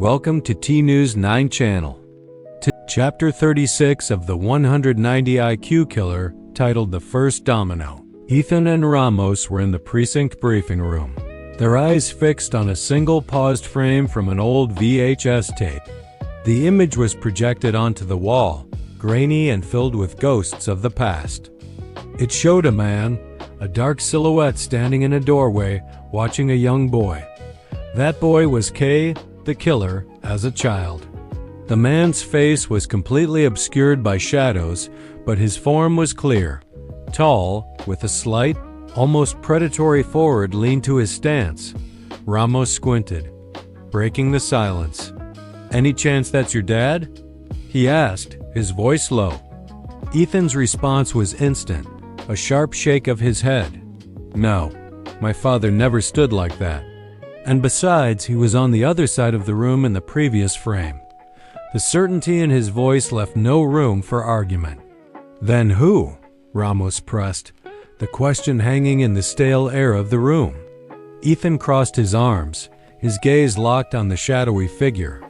Welcome to T-News 9 channel. Chapter 36 of the 190 IQ Killer, titled The First Domino. Ethan and Ramos were in the precinct briefing room, their eyes fixed on a single paused frame from an old VHS tape. The image was projected onto the wall, grainy and filled with ghosts of the past. It showed a man, a dark silhouette standing in a doorway, watching a young boy. That boy was Kay, the killer, as a child. The man's face was completely obscured by shadows, but his form was clear. Tall, with a slight, almost predatory forward lean to his stance. Ramos squinted, breaking the silence. "Any chance that's your dad?" he asked, his voice low. Ethan's response was instant, a sharp shake of his head. "No, my father never stood like that. And besides, he was on the other side of the room in the previous frame." The certainty in his voice left no room for argument. "Then who?" Ramos pressed, the question hanging in the stale air of the room. Ethan crossed his arms, his gaze locked on the shadowy figure.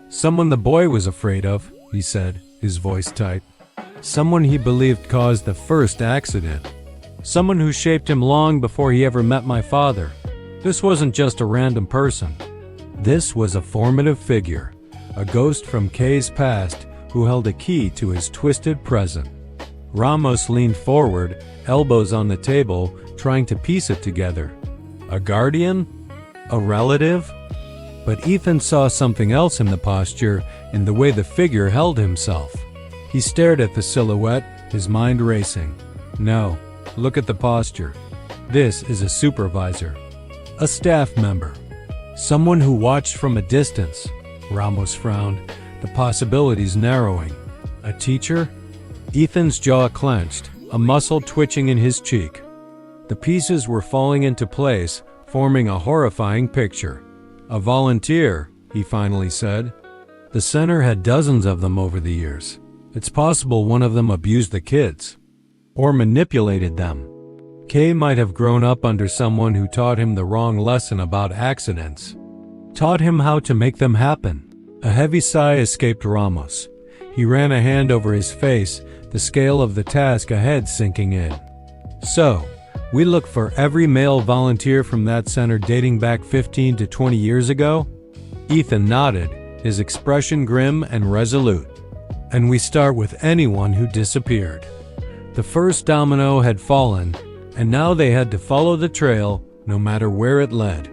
"Someone the boy was afraid of," he said, his voice tight. "Someone he believed caused the first accident. Someone who shaped him long before he ever met my father. This wasn't just a random person. This was a formative figure, a ghost from Kay's past who held a key to his twisted present." Ramos leaned forward, elbows on the table, trying to piece it together. A guardian? A relative? But Ethan saw something else in the posture, in the way the figure held himself. He stared at the silhouette, his mind racing. "No, look at the posture. This is a supervisor. A staff member. Someone who watched from a distance." Ramos frowned, the possibilities narrowing. "A teacher?" Ethan's jaw clenched, a muscle twitching in his cheek. The pieces were falling into place, forming a horrifying picture. "A volunteer," he finally said. "The center had dozens of them over the years. It's possible one of them abused the kids. Or manipulated them. Kay might have grown up under someone who taught him the wrong lesson about accidents. Taught him how to make them happen." A heavy sigh escaped Ramos. He ran a hand over his face, the scale of the task ahead sinking in. "So, we look for every male volunteer from that center dating back 15 to 20 years ago?" Ethan nodded, his expression grim and resolute. "And we start with anyone who disappeared." The first domino had fallen, and now they had to follow the trail, no matter where it led.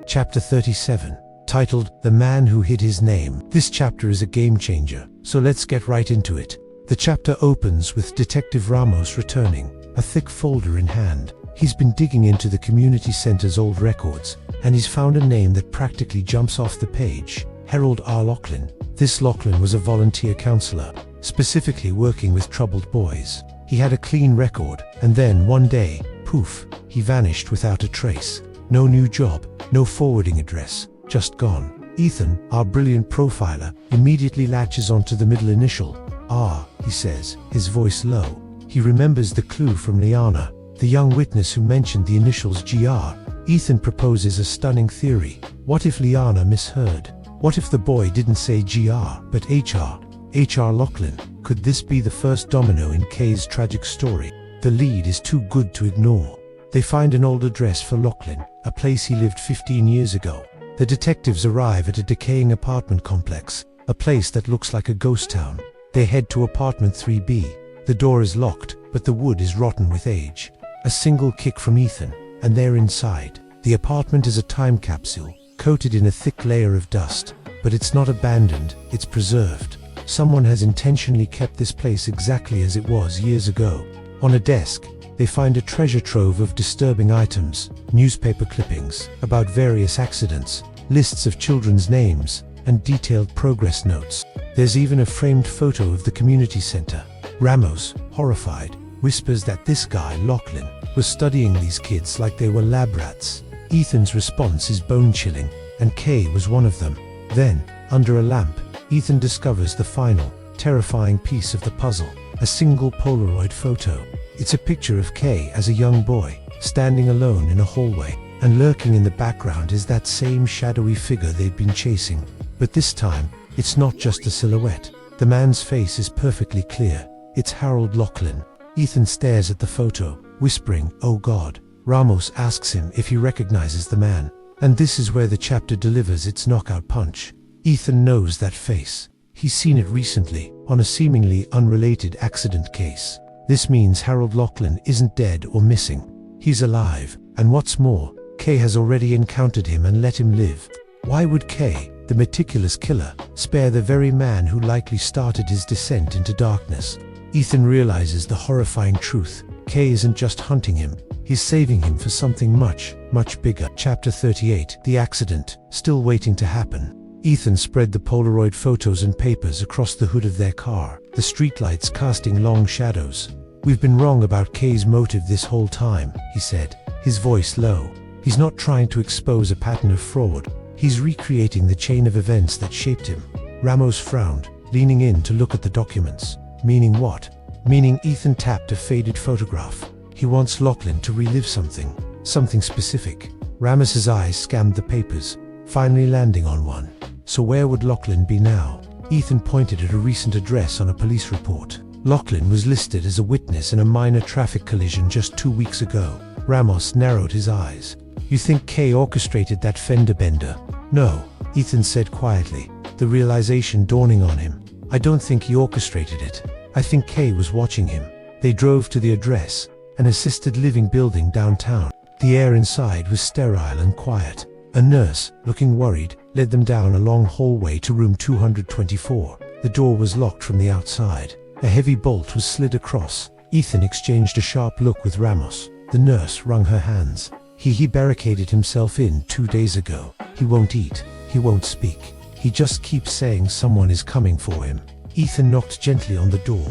Chapter 37, titled The Man Who Hid His Name. This chapter is a game changer, so let's get right into it. The chapter opens with Detective Ramos returning, a thick folder in hand. He's been digging into the community center's old records, and he's found a name that practically jumps off the page: Harold R. Lachlan. This Lachlan was a volunteer counselor, specifically working with troubled boys. He had a clean record, and then one day, poof, he vanished without a trace. No new job, no forwarding address, just gone. Ethan, our brilliant profiler, immediately latches onto the middle initial, R, he says, his voice low. He remembers the clue from Liana, the young witness who mentioned the initials GR. Ethan proposes a stunning theory. What if Liana misheard? What if the boy didn't say GR, but HR? HR Lachlan. Could this be the first domino in Kay's tragic story? The lead is too good to ignore. They find an old address for Lachlan, a place he lived 15 years ago. The detectives arrive at a decaying apartment complex, a place that looks like a ghost town. They head to apartment 3B. The door is locked, but the wood is rotten with age. A single kick from Ethan, and they're inside. The apartment is a time capsule, coated in a thick layer of dust. But it's not abandoned, it's preserved. Someone has intentionally kept this place exactly as it was years ago. On a desk, they find a treasure trove of disturbing items, newspaper clippings about various accidents, lists of children's names, and detailed progress notes. There's even a framed photo of the community center. Ramos, horrified, whispers that this guy, Lachlan, was studying these kids like they were lab rats. Ethan's response is bone-chilling, and Kay was one of them. Then, under a lamp, Ethan discovers the final, terrifying piece of the puzzle, a single Polaroid photo. It's a picture of Kay as a young boy, standing alone in a hallway, and lurking in the background is that same shadowy figure they'd been chasing. But this time, it's not just a silhouette. The man's face is perfectly clear. It's Harold Lachlan. Ethan stares at the photo, whispering, "Oh God." Ramos asks him if he recognizes the man. And this is where the chapter delivers its knockout punch. Ethan knows that face. He's seen it recently, on a seemingly unrelated accident case. This means Harold Lachlan isn't dead or missing. He's alive, and what's more, Kay has already encountered him and let him live. Why would Kay, the meticulous killer, spare the very man who likely started his descent into darkness? Ethan realizes the horrifying truth. Kay isn't just hunting him, he's saving him for something much, much bigger. Chapter 38, The Accident, still waiting to happen. Ethan spread the Polaroid photos and papers across the hood of their car, the streetlights casting long shadows. "We've been wrong about Kay's motive this whole time," he said, his voice low. He's not trying to expose a pattern of fraud. He's recreating the chain of events that shaped him. Ramos frowned, leaning in to look at the documents. Meaning what? Meaning Ethan tapped a faded photograph. He wants Lachlan to relive something specific. Ramos's eyes scanned the papers, finally landing on one. So where would Lachlan be now? Ethan pointed at a recent address on a police report. Lachlan was listed as a witness in a minor traffic collision just 2 weeks ago. Ramos narrowed his eyes. "You think Kay orchestrated that fender bender?" "No," Ethan said quietly, the realization dawning on him. "I don't think he orchestrated it. I think Kay was watching him." They drove to the address, an assisted living building downtown. The air inside was sterile and quiet. A nurse, looking worried, led them down a long hallway to room 224. The door was locked from the outside. A heavy bolt was slid across. Ethan exchanged a sharp look with Ramos. The nurse wrung her hands. He barricaded himself in 2 days ago. He won't eat. He won't speak. He just keeps saying someone is coming for him. Ethan knocked gently on the door.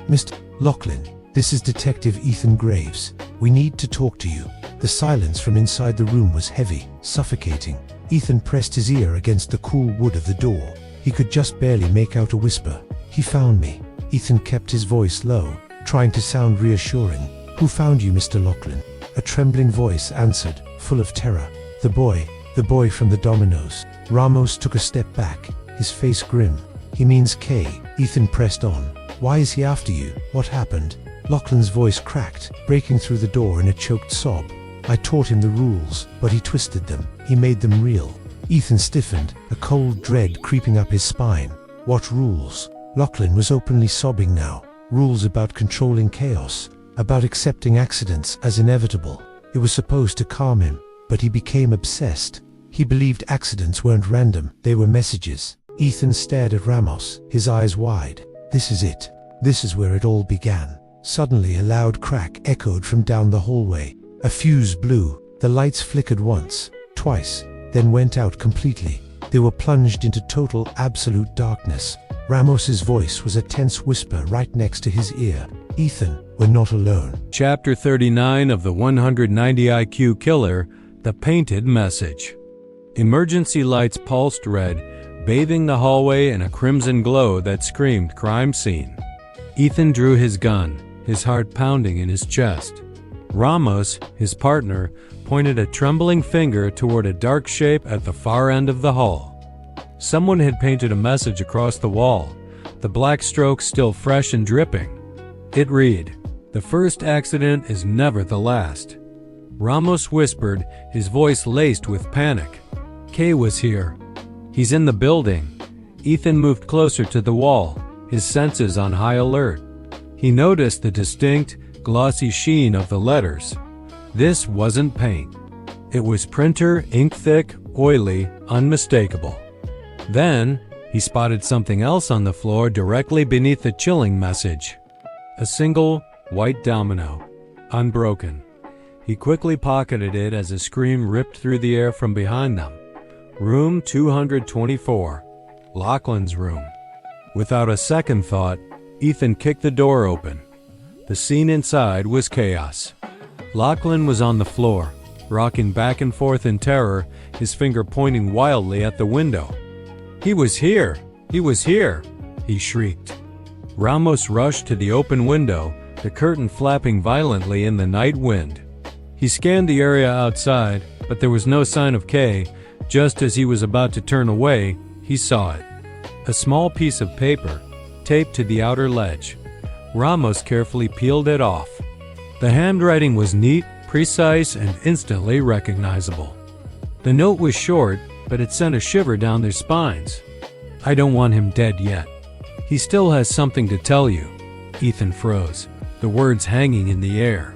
"Mr. Lachlan, this is Detective Ethan Graves. We need to talk to you." The silence from inside the room was heavy, suffocating. Ethan pressed his ear against the cool wood of the door. He could just barely make out a whisper. "He found me." Ethan kept his voice low, trying to sound reassuring. "Who found you, Mr. Lachlan?" A trembling voice answered, full of terror. The boy from the dominoes." Ramos took a step back, his face grim. "He means Kay." Ethan pressed on. "Why is he after you? What happened?" Lachlan's voice cracked, breaking through the door in a choked sob. "I taught him the rules, but he twisted them. He made them real." Ethan stiffened, a cold dread creeping up his spine. "What rules?" Lachlan was openly sobbing now. Rules about controlling chaos, about accepting accidents as inevitable. It was supposed to calm him, but he became obsessed. He believed accidents weren't random, they were messages. Ethan stared at Ramos, his eyes wide. This is it. This is where it all began. Suddenly a loud crack echoed from down the hallway. A fuse blew. The lights flickered once, twice, then went out completely. They were plunged into total, absolute darkness. Ramos's voice was a tense whisper right next to his ear. "Ethan, we're not alone." Chapter 39 of the 190 IQ Killer, The Painted Message. Emergency lights pulsed red, bathing the hallway in a crimson glow that screamed crime scene. Ethan drew his gun, his heart pounding in his chest. Ramos, his partner, pointed a trembling finger toward a dark shape at the far end of the hall. Someone had painted a message across the wall, the black stroke still fresh and dripping. It read, "The first accident is never the last." Ramos whispered, his voice laced with panic. Kay was here. "He's in the building." Ethan moved closer to the wall, his senses on high alert. He noticed the distinct, glossy sheen of the letters. This wasn't paint. It was printer, ink-thick, oily, unmistakable. Then, he spotted something else on the floor directly beneath the chilling message. A single, white domino, unbroken. He quickly pocketed it as a scream ripped through the air from behind them. Room 224. Lachlan's room. Without a second thought, Ethan kicked the door open. The scene inside was chaos. Lachlan was on the floor, rocking back and forth in terror, his finger pointing wildly at the window. "He was here! He was here!" he shrieked. Ramos rushed to the open window, the curtain flapping violently in the night wind. He scanned the area outside, but there was no sign of Kay. Just as he was about to turn away, He saw it. A small piece of paper, taped to the outer ledge. Ramos carefully peeled it off. The handwriting was neat, precise, and instantly recognizable. The note was short, but it sent a shiver down their spines. "I don't want him dead yet. He still has something to tell you." Ethan froze, the words hanging in the air.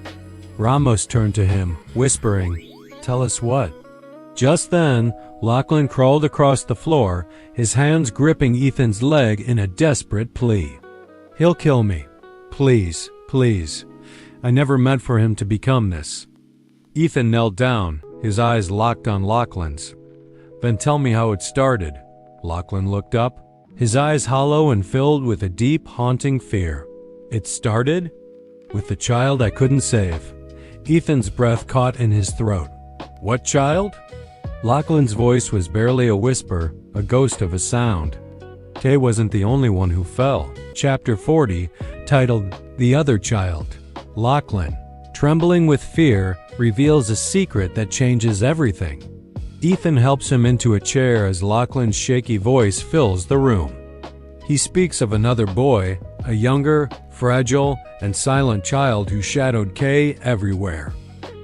Ramos turned to him, whispering, "Tell us what?" Just then, Lachlan crawled across the floor, his hands gripping Ethan's leg in a desperate plea. "He'll kill me. Please, please. I never meant for him to become this." Ethan knelt down, his eyes locked on Lachlan's. "Then tell me how it started." Lachlan looked up, his eyes hollow and filled with a deep, haunting fear. "It started? With the child I couldn't save." Ethan's breath caught in his throat. "What child?" Lachlan's voice was barely a whisper, a ghost of a sound. Kay wasn't the only one who fell. Chapter 40, titled The Other Child. Lachlan, trembling with fear, reveals a secret that changes everything. Ethan helps him into a chair as Lachlan's shaky voice fills the room. He speaks of another boy, a younger, fragile, and silent child who shadowed Kay everywhere.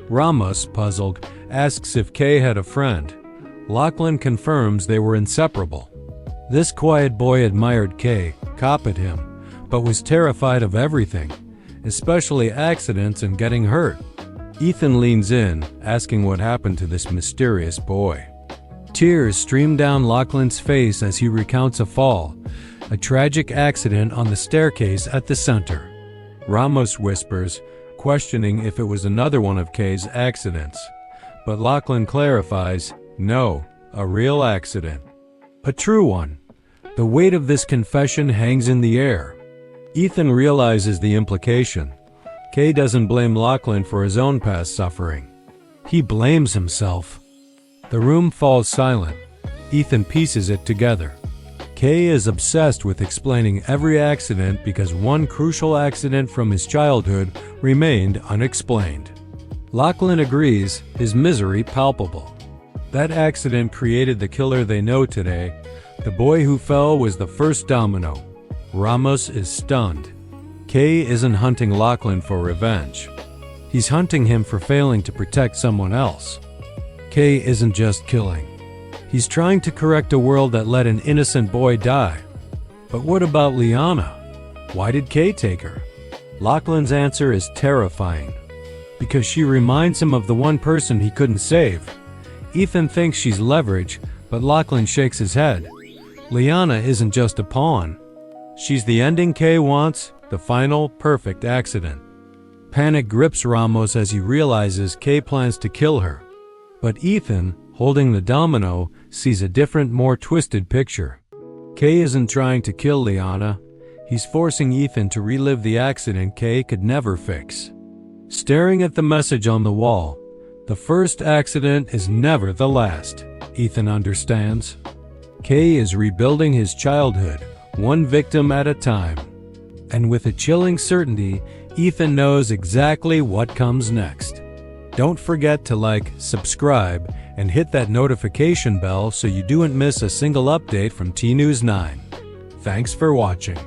Ramos, puzzled, asks if Kay had a friend. Lachlan confirms they were inseparable. This quiet boy admired Kay, copied him, but was terrified of everything, especially accidents and getting hurt. Ethan leans in, asking what happened to this mysterious boy. Tears stream down Lachlan's face as he recounts a fall, a tragic accident on the staircase at the center. Ramos whispers, questioning if it was another one of Kay's accidents. But Lachlan clarifies, no, a real accident. A true one. The weight of this confession hangs in the air. Ethan realizes the implication. Kay doesn't blame Lachlan for his own past suffering. He blames himself. The room falls silent. Ethan pieces it together. Kay is obsessed with explaining every accident because one crucial accident from his childhood remained unexplained. Lachlan agrees, his misery palpable. That accident created the killer they know today. The boy who fell was the first domino. Ramos is stunned. Kay isn't hunting Lachlan for revenge. He's hunting him for failing to protect someone else. Kay isn't just killing. He's trying to correct a world that let an innocent boy die. But what about Liana? Why did Kay take her? Lachlan's answer is terrifying. Because she reminds him of the one person he couldn't save. Ethan thinks she's leverage, but Lachlan shakes his head. Liana isn't just a pawn. She's the ending Kay wants, the final, perfect accident. Panic grips Ramos as he realizes Kay plans to kill her. But Ethan, holding the domino, sees a different, more twisted picture. Kay isn't trying to kill Liana. He's forcing Ethan to relive the accident Kay could never fix. Staring at the message on the wall, the first accident is never the last, Ethan understands. Kay is rebuilding his childhood, one victim at a time. And with a chilling certainty, Ethan knows exactly what comes next. Don't forget to like, subscribe, and hit that notification bell so you don't miss a single update from T News 9. Thanks for watching.